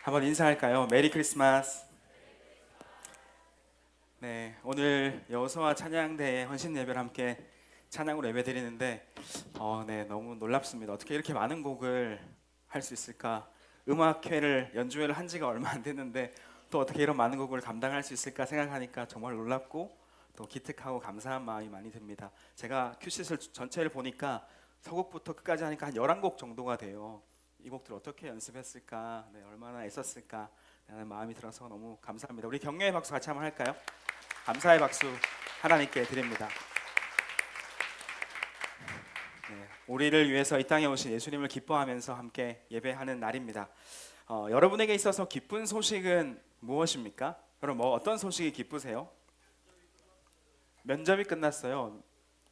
한번 인사할까요? 메리 크리스마스. 네, 오늘 여호수아 찬양대회 헌신 예배를 함께 찬양으로 예배드리는데 네, 너무 놀랍습니다. 어떻게 이렇게 많은 곡을 할 수 있을까? 음악회를 연주회를 한 지가 얼마 안 됐는데 또 어떻게 이런 많은 곡을 감당할 수 있을까 생각하니까 정말 놀랍고 또 기특하고 감사한 마음이 많이 듭니다. 제가 큐시트 전체를 보니까 서곡부터 끝까지 하니까 한 11곡 정도가 돼요. 이 곡들 어떻게 연습했을까? 네, 얼마나 애썼을까? 라는 마음이 들어서 너무 감사합니다. 우리 격려의 박수 같이 한번 할까요? 감사의 박수 하나님께 드립니다. 네, 우리를 위해서 이 땅에 오신 예수님을 기뻐하면서 함께 예배하는 날입니다. 여러분에게 있어서 기쁜 소식은 무엇입니까? 여러분 뭐 어떤 소식이 기쁘세요? 면접이 끝났어요.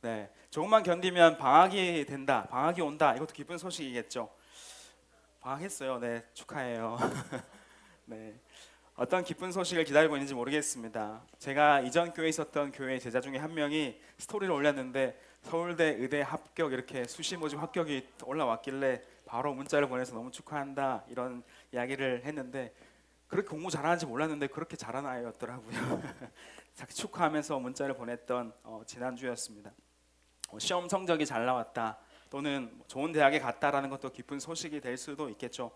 네, 조금만 견디면 방학이 된다, 방학이 온다. 이것도 기쁜 소식이겠죠. 방학했어요. 네, 축하해요. 네, 어떤 기쁜 소식을 기다리고 있는지 모르겠습니다. 제가 이전 교회에 있었던 교회 제자 중에 한 명이 스토리를 올렸는데 서울대 의대 합격 이렇게 수시 모집 합격이 올라왔길래 바로 문자를 보내서 너무 축하한다 이런 이야기를 했는데 그렇게 공부 잘하는지 몰랐는데 그렇게 잘하는 아이였더라고요. 축하하면서 문자를 보냈던 지난주였습니다. 시험 성적이 잘 나왔다 또는 좋은 대학에 갔다라는 것도 기쁜 소식이 될 수도 있겠죠.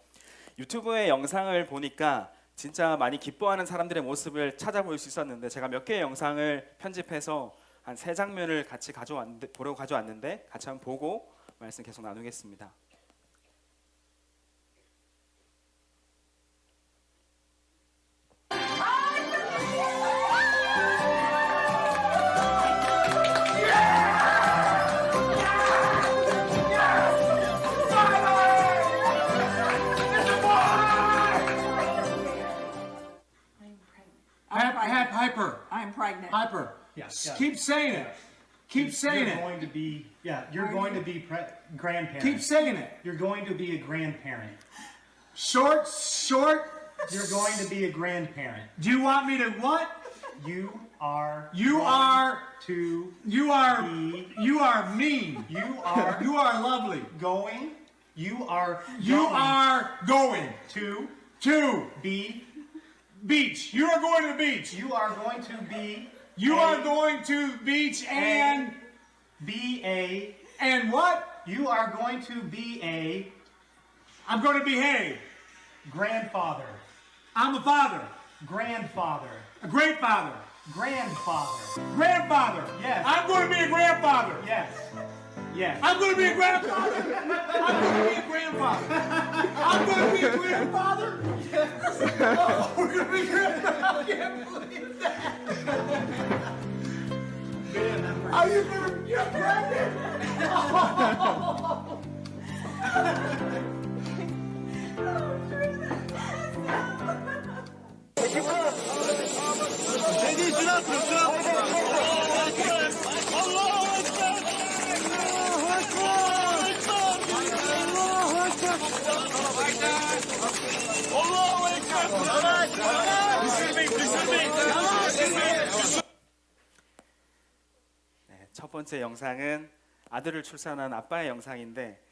유튜브의 영상을 보니까 진짜 많이 기뻐하는 사람들의 모습을 찾아볼 수 있었는데 제가 몇 개의 영상을 편집해서 한 3장면을 같이 보려고 가져왔는데 같이 한번 보고 말씀 계속 나누겠습니다. Hyper. I'm pregnant. Hyper. Yes. Yeah. Keep saying it. Keep saying You're it. going to be, you're going to be grandparent. Keep saying it. You're going to be a grandparent. Short. You're going to be a grandparent. Do you want me to what? You are. You going are. to. You are. Be. You are mean. You are. You are lovely. Going. You are. You going are going to to be. beach. You are going to the beach. You are going to be. You a- are going to beach and Be a. what? You are going to be a I'm going to behave. grandfather. I'm a father. Grandfather. A great father. Grandfather. Grandfather. Yes. I'm going to be a grandfather. Yes. Yes. I'm going to be a grandfather. I'm going to be a grandfather. I'm going to be a grandfather. Oh, we're going to be grandfather. I can't believe that. Are you going to get pregnant? 네, 첫 번째 영상은 아들을 출산한 아빠의 영상인데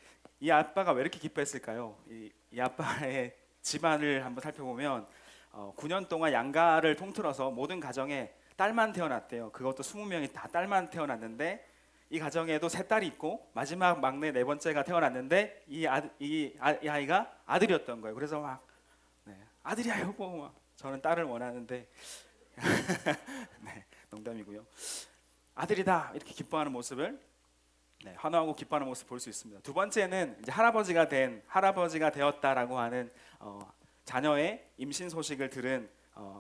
이 아빠가 왜 이렇게 기뻐했을까요? 이 아빠의 집안을 한번 살펴보면 9년 동안 양가를 통틀어서 모든 가정에 딸만 태어났대요. 그것도 20명이 다 딸만 태어났는데 이 가정에도 세 딸이 있고 마지막 막내 네 번째가 태어났는데 이 아이가 아들이었던 거예요. 그래서 막 아들이야 여보 막, 저는 딸을 원하는데 네, 농담이고요. 아들이다 이렇게 기뻐하는 모습을 환호하고 기뻐하는 모습 볼 수 있습니다. 두 번째는 이제 할아버지가 되었다라고 하는 자녀의 임신 소식을 들은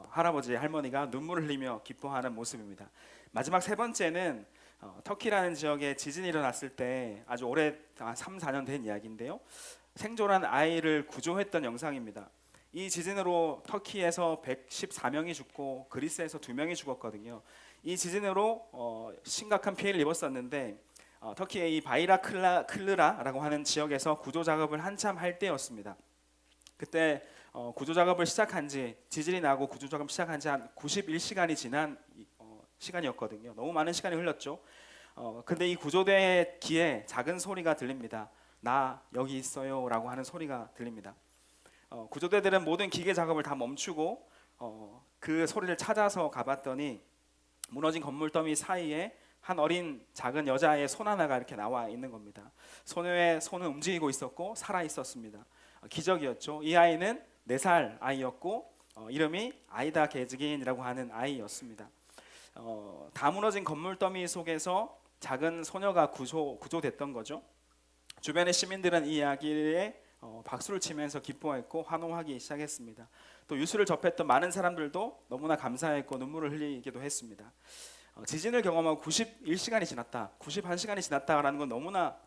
할아버지 할머니가 눈물을 흘리며 기뻐하는 모습입니다. 마지막 세 번째는 터키라는 지역에 지진이 일어났을 때 아주 오래 3, 4년 된 이야기인데요. 생존한 아이를 구조했던 영상입니다. 이 지진으로 터키에서 114명이 죽고 그리스에서 2명이 죽었거든요. 이 지진으로 심각한 피해를 입었었는데 터키의 이 바이라클라라고 하는 지역에서 구조 작업을 한참 할 때였습니다. 그때 구조 작업을 시작한 지 지진이 나고 구조 작업 시작한 지 한 91시간이 지난 시간이었거든요. 너무 많은 시간이 흘렀죠. 근데 이 구조대 기에 작은 소리가 들립니다. 나 여기 있어요라고 하는 소리가 들립니다. 구조대들은 모든 기계 작업을 다 멈추고 그 소리를 찾아서 가봤더니 무너진 건물 더미 사이에 한 어린 작은 여자의 손 하나가 이렇게 나와 있는 겁니다. 소녀의 손은 움직이고 있었고 살아 있었습니다. 기적이었죠. 이 아이는 4살 아이였고 이름이 아이다 게즈긴이라고 하는 아이였습니다. 다 무너진 건물 더미 속에서 작은 소녀가 구조됐던 거죠. 주변의 시민들은 이 이야기에 박수를 치면서 기뻐했고 환호하기 시작했습니다. 또 뉴스를 접했던 많은 사람들도 너무나 감사했고 눈물을 흘리기도 했습니다. 지진을 경험하고 91시간이 지났다, 91시간이 지났다라는 건 너무나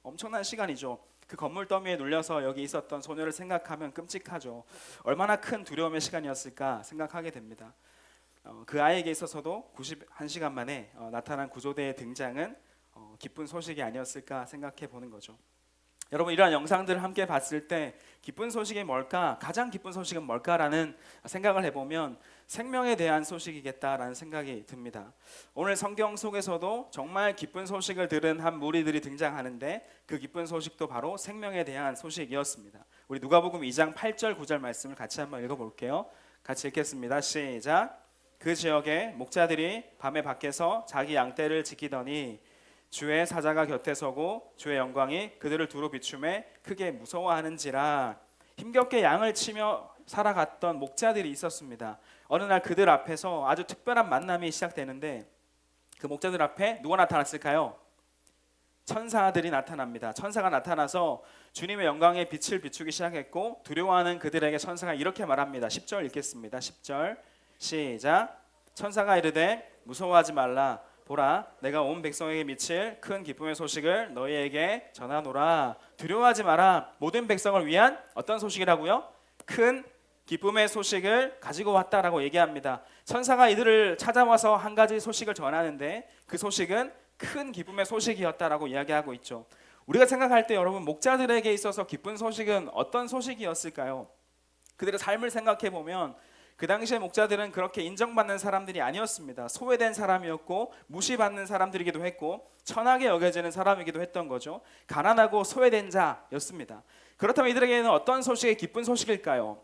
엄청난 시간이죠. 그 건물 더미에 눌려서 여기 있었던 소녀를 생각하면 끔찍하죠. 얼마나 큰 두려움의 시간이었을까 생각하게 됩니다. 그 아이에게 있어서도 91시간 만에 나타난 구조대의 등장은 기쁜 소식이 아니었을까 생각해 보는 거죠. 여러분, 이러한 영상들을 함께 봤을 때 기쁜 소식이 뭘까? 가장 기쁜 소식은 뭘까라는 생각을 해보면 생명에 대한 소식이겠다라는 생각이 듭니다. 오늘 성경 속에서도 정말 기쁜 소식을 들은 한 무리들이 등장하는데 그 기쁜 소식도 바로 생명에 대한 소식이었습니다. 우리 누가복음 2장 8절 9절 말씀을 같이 한번 읽어볼게요. 같이 읽겠습니다. 시작. 그 지역에 목자들이 밤에 밖에서 자기 양떼를 지키더니 주의 사자가 곁에 서고 주의 영광이 그들을 두루 비추매 크게 무서워하는지라. 힘겹게 양을 치며 살아갔던 목자들이 있었습니다. 어느 날 그들 앞에서 아주 특별한 만남이 시작되는데 그 목자들 앞에 누가 나타났을까요? 천사들이 나타납니다. 천사가 나타나서 주님의 영광의 빛을 비추기 시작했고 두려워하는 그들에게 천사가 이렇게 말합니다. 10절 읽겠습니다. 10절 시작. 천사가 이르되 무서워하지 말라. 보라, 내가 온 백성에게 미칠 큰 기쁨의 소식을 너희에게 전하노라. 두려워하지 마라. 모든 백성을 위한 어떤 소식이라고요? 큰 기쁨의 소식을 가지고 왔다라고 얘기합니다. 천사가 이들을 찾아와서 한 가지 소식을 전하는데 그 소식은 큰 기쁨의 소식이었다라고 이야기하고 있죠. 우리가 생각할 때 여러분, 목자들에게 있어서 기쁜 소식은 어떤 소식이었을까요? 그들의 삶을 생각해 보면 그 당시에 목자들은 그렇게 인정받는 사람들이 아니었습니다. 소외된 사람이었고 무시받는 사람들이기도 했고 천하게 여겨지는 사람이기도 했던 거죠. 가난하고 소외된 자였습니다. 그렇다면 이들에게는 어떤 소식이 기쁜 소식일까요?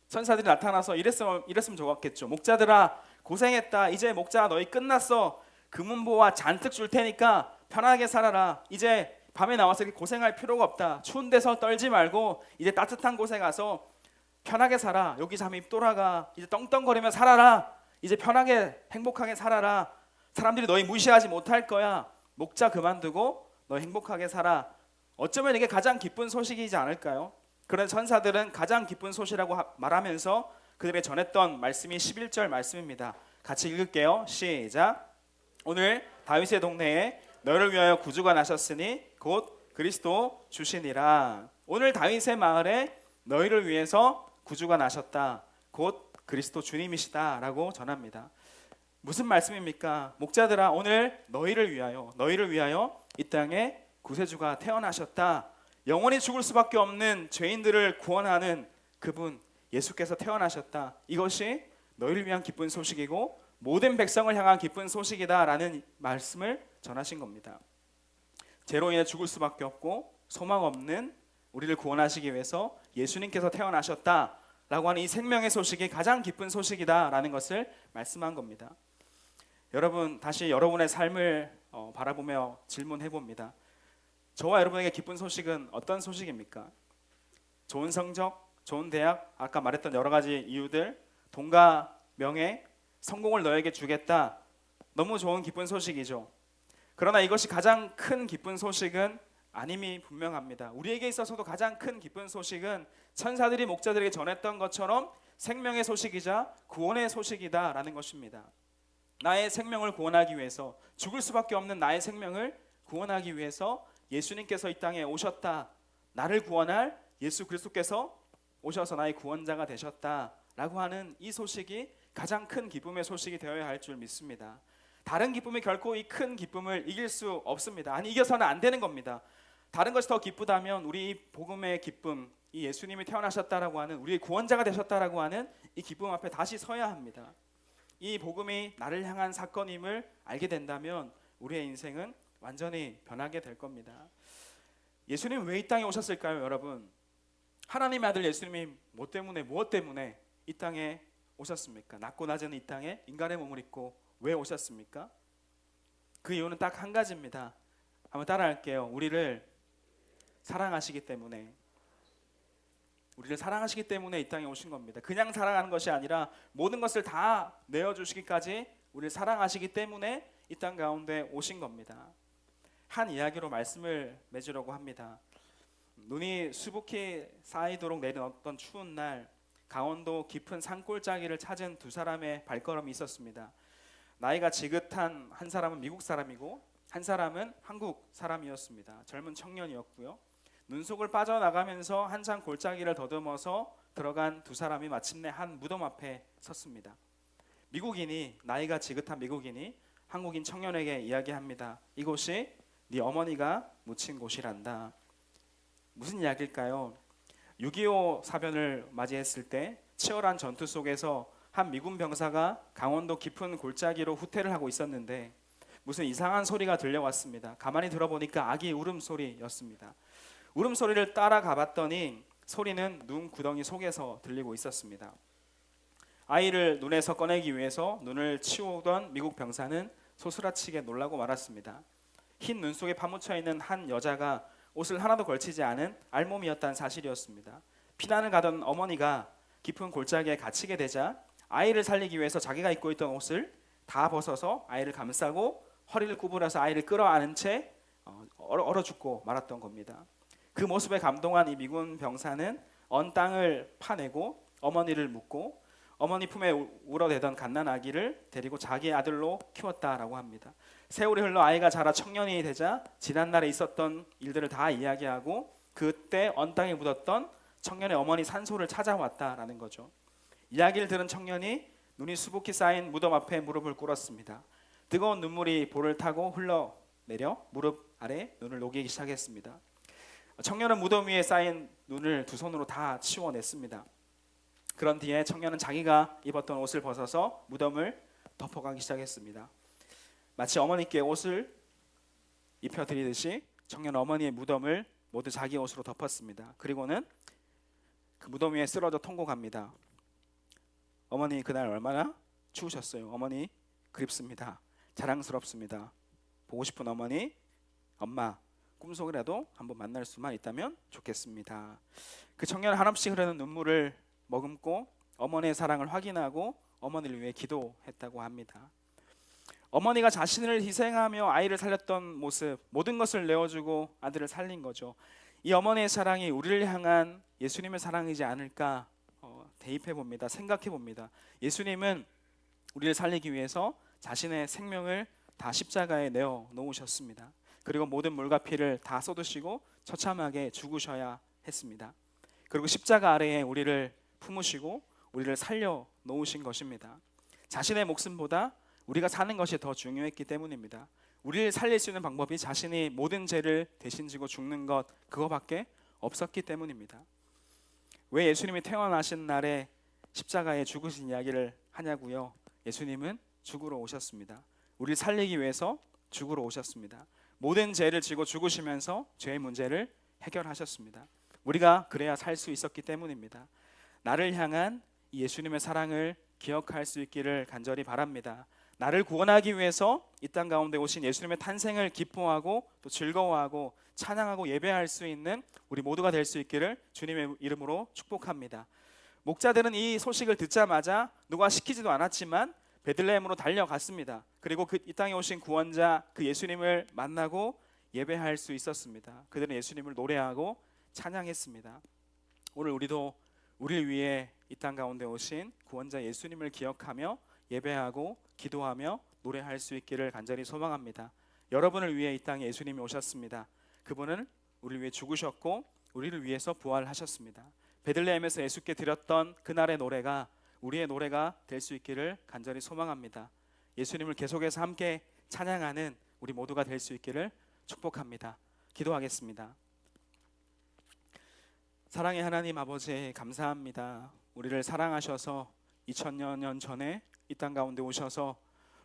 천사들이 나타나서 이랬으면 좋았겠죠. 목자들아, 고생했다. 이제 목자 너희 끝났어. 금은보화 잔뜩 줄 테니까 편하게 살아라. 이제 밤에 나와서 이렇게 고생할 필요가 없다. 추운 데서 떨지 말고 이제 따뜻한 곳에 가서 편하게 살아. 여기 잠입 돌아가. 이제 떵떵거리며 살아라. 이제 편하게 행복하게 살아라. 사람들이 너희 무시하지 못할 거야. 목자 그만두고 너 행복하게 살아. 어쩌면 이게 가장 기쁜 소식이지 않을까요? 그런 천사들은 가장 기쁜 소식이라고 말하면서 그들에게 전했던 말씀이 11절 말씀입니다. 같이 읽을게요. 시작. 오늘 다윗의 동네에 너를 위하여 구주가 나셨으니 곧 그리스도 주시니라. 오늘 다윗의 마을에 너희를 위해서 구주가 나셨다. 곧 그리스도 주님이시다 라고 전합니다. 무슨 말씀입니까? 목자들아, 오늘 너희를 위하여 이 땅에 구세주가 태어나셨다. 영원히 죽을 수밖에 없는 죄인들을 구원하는 그분 예수께서 태어나셨다. 이것이 너희를 위한 기쁜 소식이고 모든 백성을 향한 기쁜 소식이다 라는 말씀을 전하신 겁니다. 죄로 인해 죽을 수밖에 없고 소망 없는 우리를 구원하시기 위해서 예수님께서 태어나셨다라고 하는 이 생명의 소식이 가장 기쁜 소식이다라는 것을 말씀한 겁니다. 여러분, 다시 여러분의 삶을 바라보며 질문해 봅니다. 저와 여러분에게 기쁜 소식은 어떤 소식입니까? 좋은 성적, 좋은 대학, 아까 말했던 여러 가지 이유들, 돈과 명예, 성공을 너에게 주겠다. 너무 좋은 기쁜 소식이죠. 그러나 이것이 가장 큰 기쁜 소식은 아님이 분명합니다. 우리에게 있어서도 가장 큰 기쁜 소식은 천사들이 목자들에게 전했던 것처럼 생명의 소식이자 구원의 소식이다라는 것입니다. 나의 생명을 구원하기 위해서, 죽을 수밖에 없는 나의 생명을 구원하기 위해서 예수님께서 이 땅에 오셨다. 나를 구원할 예수 그리스도께서 오셔서 나의 구원자가 되셨다라고 하는 이 소식이 가장 큰 기쁨의 소식이 되어야 할 줄 믿습니다. 다른 기쁨이 결코 이 큰 기쁨을 이길 수 없습니다. 아니, 이겨서는 안 되는 겁니다. 다른 것이 더 기쁘다면 우리 이 복음의 기쁨, 이 예수님이 태어나셨다라고 하는, 우리의 구원자가 되셨다라고 하는 이 기쁨 앞에 다시 서야 합니다. 이 복음이 나를 향한 사건임을 알게 된다면 우리의 인생은 완전히 변하게 될 겁니다. 예수님 왜 이 땅에 오셨을까요, 여러분? 하나님의 아들 예수님이 무엇 때문에 이 땅에 오셨습니까? 낮고 낮은 이 땅에 인간의 몸을 입고 왜 오셨습니까? 그 이유는 딱 한 가지입니다. 한번 따라할게요. 우리를 사랑하시기 때문에. 우리를 사랑하시기 때문에 이 땅에 오신 겁니다. 그냥 사랑하는 것이 아니라 모든 것을 다 내어주시기까지 우리를 사랑하시기 때문에 이 땅 가운데 오신 겁니다. 한 이야기로 말씀을 맺으려고 합니다. 눈이 수북히 쌓이도록 내린 어떤 추운 날, 강원도 깊은 산골짜기를 찾은 두 사람의 발걸음이 있었습니다. 나이가 지긋한 한 사람은 미국 사람이고 한 사람은 한국 사람이었습니다. 젊은 청년이었고요. 눈속을 빠져나가면서 한참 골짜기를 더듬어서 들어간 두 사람이 마침내 한 무덤 앞에 섰습니다. 나이가 지긋한 미국인이 한국인 청년에게 이야기합니다. 이곳이 네 어머니가 묻힌 곳이란다. 무슨 이야기일까요? 6.25 사변을 맞이했을 때 치열한 전투 속에서 한 미군 병사가 강원도 깊은 골짜기로 후퇴를 하고 있었는데 무슨 이상한 소리가 들려왔습니다. 가만히 들어보니까 아기 울음소리였습니다. 울음소리를 따라가 봤더니 소리는 눈 구덩이 속에서 들리고 있었습니다. 아이를 눈에서 꺼내기 위해서 눈을 치우던 미국 병사는 소스라치게 놀라고 말았습니다. 흰 눈 속에 파묻혀 있는 한 여자가 옷을 하나도 걸치지 않은 알몸이었다는 사실이었습니다. 피난을 가던 어머니가 깊은 골짜기에 갇히게 되자 아이를 살리기 위해서 자기가 입고 있던 옷을 다 벗어서 아이를 감싸고 허리를 구부려서 아이를 끌어안은 채 얼어 죽고 말았던 겁니다. 그 모습에 감동한 이 미군 병사는 언 땅을 파내고 어머니를 묻고 어머니 품에 울어대던 갓난 아기를 데리고 자기의 아들로 키웠다라고 합니다. 세월이 흘러 아이가 자라 청년이 되자 지난날에 있었던 일들을 다 이야기하고 그때 언 땅에 묻었던 청년의 어머니 산소를 찾아왔다라는 거죠. 이야기를 들은 청년이 눈이 수북히 쌓인 무덤 앞에 무릎을 꿇었습니다. 뜨거운 눈물이 볼을 타고 흘러내려 무릎 아래 눈을 녹이기 시작했습니다. 청년은 무덤 위에 쌓인 눈을 두 손으로 다 치워냈습니다. 그런 뒤에 청년은 자기가 입었던 옷을 벗어서 무덤을 덮어가기 시작했습니다. 마치 어머니께 옷을 입혀드리듯이 청년은 어머니의 무덤을 모두 자기 옷으로 덮었습니다. 그리고는 그 무덤 위에 쓰러져 통곡합니다. 어머니 그날 얼마나 추우셨어요? 어머니 그립습니다. 자랑스럽습니다. 보고 싶은 어머니, 엄마 꿈속이라도 한번 만날 수만 있다면 좋겠습니다. 그 청년은 한없이 흐르는 눈물을 머금고 어머니의 사랑을 확인하고 어머니를 위해 기도했다고 합니다. 어머니가 자신을 희생하며 아이를 살렸던 모습, 모든 것을 내어주고 아들을 살린 거죠. 이 어머니의 사랑이 우리를 향한 예수님의 사랑이지 않을까 대입해 봅니다. 생각해 봅니다. 예수님은 우리를 살리기 위해서 자신의 생명을 다 십자가에 내어 놓으셨습니다. 그리고 모든 물과 피를 다 쏟으시고 처참하게 죽으셔야 했습니다. 그리고 십자가 아래에 우리를 품으시고 우리를 살려 놓으신 것입니다. 자신의 목숨보다 우리가 사는 것이 더 중요했기 때문입니다. 우리를 살릴 수 있는 방법이 자신이 모든 죄를 대신 지고 죽는 것 그거밖에 없었기 때문입니다. 왜 예수님이 태어나신 날에 십자가에 죽으신 이야기를 하냐고요? 예수님은 죽으러 오셨습니다. 우리를 살리기 위해서 죽으러 오셨습니다. 모든 죄를 지고 죽으시면서 죄의 문제를 해결하셨습니다. 우리가 그래야 살 수 있었기 때문입니다. 나를 향한 이 예수님의 사랑을 기억할 수 있기를 간절히 바랍니다. 나를 구원하기 위해서 이 땅 가운데 오신 예수님의 탄생을 기뻐하고 또 즐거워하고 찬양하고 예배할 수 있는 우리 모두가 될 수 있기를 주님의 이름으로 축복합니다. 목자들은 이 소식을 듣자마자 누가 시키지도 않았지만 베들레헴으로 달려갔습니다. 그리고 이 땅에 오신 구원자 그 예수님을 만나고 예배할 수 있었습니다. 그들은 예수님을 노래하고 찬양했습니다. 오늘 우리도 우리를 위해 이 땅 가운데 오신 구원자 예수님을 기억하며 예배하고 기도하며 노래할 수 있기를 간절히 소망합니다. 여러분을 위해 이 땅에 예수님이 오셨습니다. 그분은 우리를 위해 죽으셨고 우리를 위해서 부활하셨습니다. 베들레헴에서 예수께 드렸던 그날의 노래가 우리의 노래가 될 수 있기를 간절히 소망합니다. 예수님을 계속해서 함께 찬양하는 우리 모두가 될 수 있기를 축복합니다. 기도하겠습니다. 사랑의 하나님 아버지 감사합니다. 우리를 사랑하셔서 2000여 년 전에 이 땅 가운데 오셔서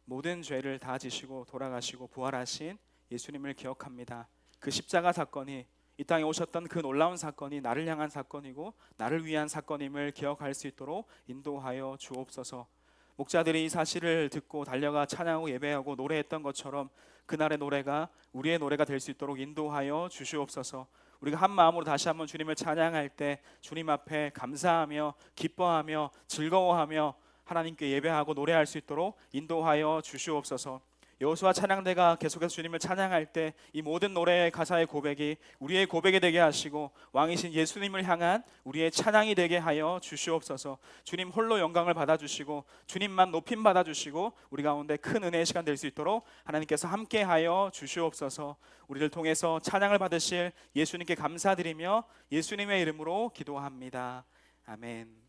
모든 죄를 다 지시고 돌아가시고 부활하신 예수님을 기억합니다. 그 십자가 사건이 이 땅에 오셨던 그 놀라운 사건이 나를 향한 사건이고 나를 위한 사건임을 기억할 수 있도록 인도하여 주옵소서. 목자들이 이 사실을 듣고 달려가 찬양하고 예배하고 노래했던 것처럼 그날의 노래가 우리의 노래가 될 수 있도록 인도하여 주시옵소서. 우리가 한 마음으로 다시 한번 주님을 찬양할 때 주님 앞에 감사하며 기뻐하며 즐거워하며 하나님께 예배하고 노래할 수 있도록 인도하여 주시옵소서. 여호수아 찬양대가 계속해서 주님을 찬양할 때 이 모든 노래의 가사의 고백이 우리의 고백이 되게 하시고 왕이신 예수님을 향한 우리의 찬양이 되게 하여 주시옵소서. 주님 홀로 영광을 받아주시고 주님만 높임 받아주시고 우리 가운데 큰 은혜의 시간 될 수 있도록 하나님께서 함께하여 주시옵소서. 우리를 통해서 찬양을 받으실 예수님께 감사드리며 예수님의 이름으로 기도합니다. 아멘.